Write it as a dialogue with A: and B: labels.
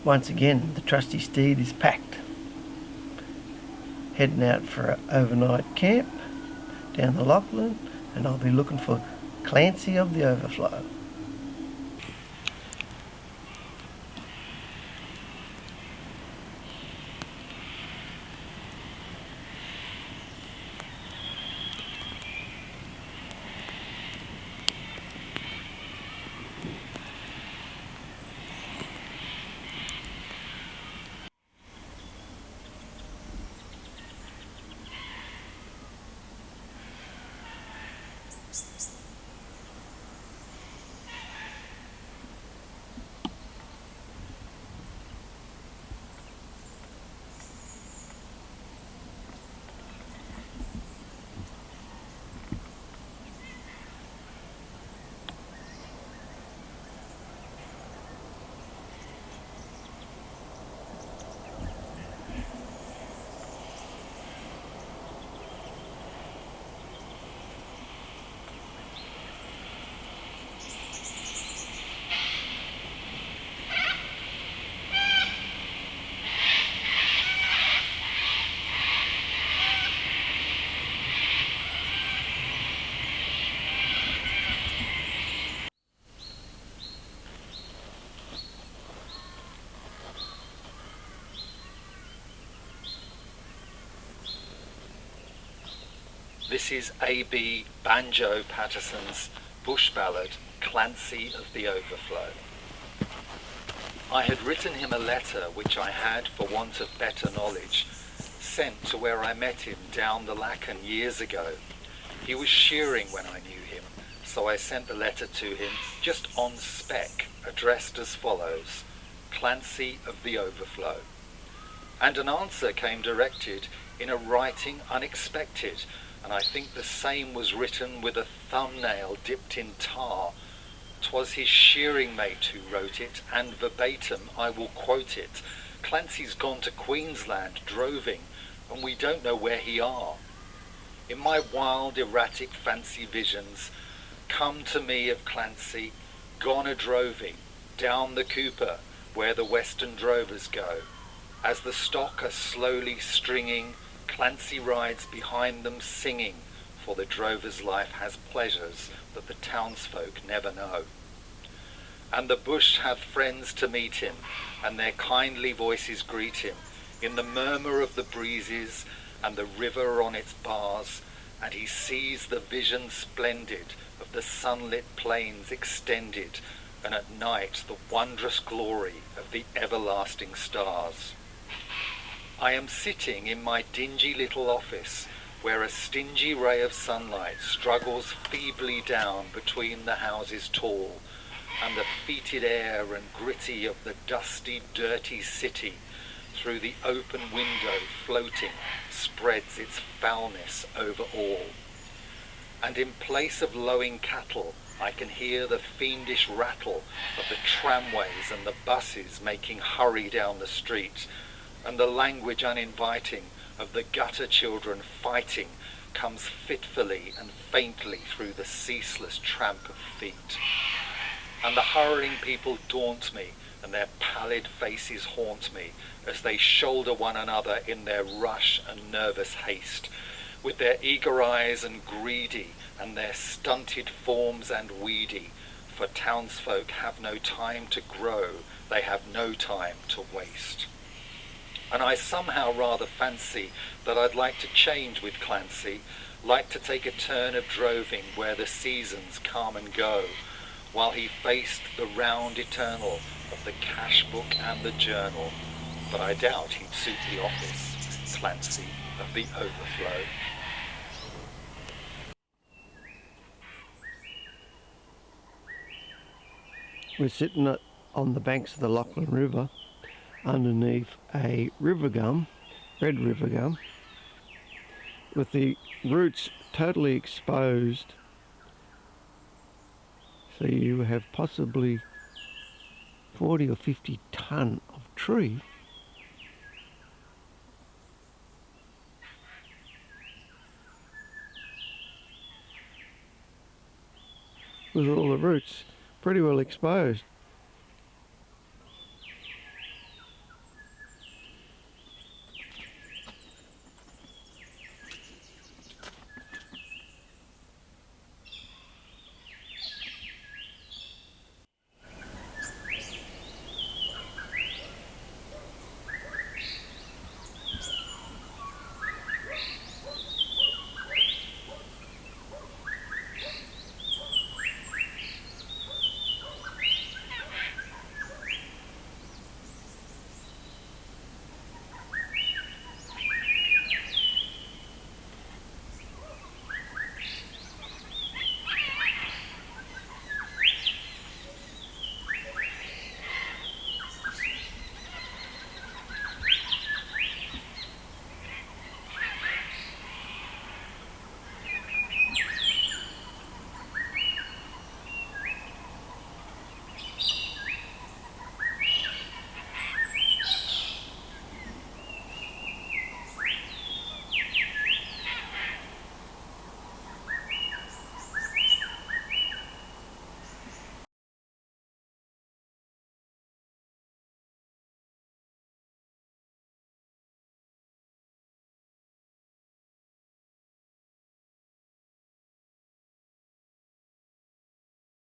A: Once again, the trusty steed is packed, heading out for an overnight camp down the Lachlan, and I'll be looking for Clancy of the Overflow.
B: This is A.B. Banjo Patterson's bush ballad, Clancy of the Overflow. I had written him a letter which I had, for want of better knowledge, sent to where I met him down the Lacan years ago. He was shearing when I knew him, so I sent the letter to him just on spec, addressed as follows: Clancy of the Overflow. And an answer came directed in a writing unexpected, and I think the same was written with a thumbnail dipped in tar. 'Twas his shearing mate who wrote it, and verbatim I will quote it. Clancy's gone to Queensland droving, and we don't know where he are. In my wild erratic fancy visions come to me of Clancy, gone a droving, down the Cooper, where the western drovers go. As the stock are slowly stringing, Clancy rides behind them singing, for the drover's life has pleasures that the townsfolk never know. And the bush hath friends to meet him, and their kindly voices greet him, in the murmur of the breezes and the river on its bars, and he sees the vision splendid of the sunlit plains extended, and at night the wondrous glory of the everlasting stars. I am sitting in my dingy little office, where a stingy ray of sunlight struggles feebly down between the houses tall, and the fetid air and gritty of the dusty, dirty city, through the open window floating, spreads its foulness over all. And in place of lowing cattle, I can hear the fiendish rattle of the tramways and the buses making hurry down the street, and the language uninviting of the gutter children fighting comes fitfully and faintly through the ceaseless tramp of feet. And the hurrying people daunt me, and their pallid faces haunt me, as they shoulder one another in their rush and nervous haste, with their eager eyes and greedy, and their stunted forms and weedy, for townsfolk have no time to grow, they have no time to waste. And I somehow rather fancy that I'd like to change with Clancy, like to take a turn of droving where the seasons come and go, while he faced the round eternal of the cash book and the journal. But I doubt he'd suit the office, Clancy of the Overflow.
A: We're sitting on the banks of the Lachlan River underneath a river gum, red river gum, with the roots totally exposed, so you have possibly 40 or 50 tonne of tree with all the roots pretty well exposed.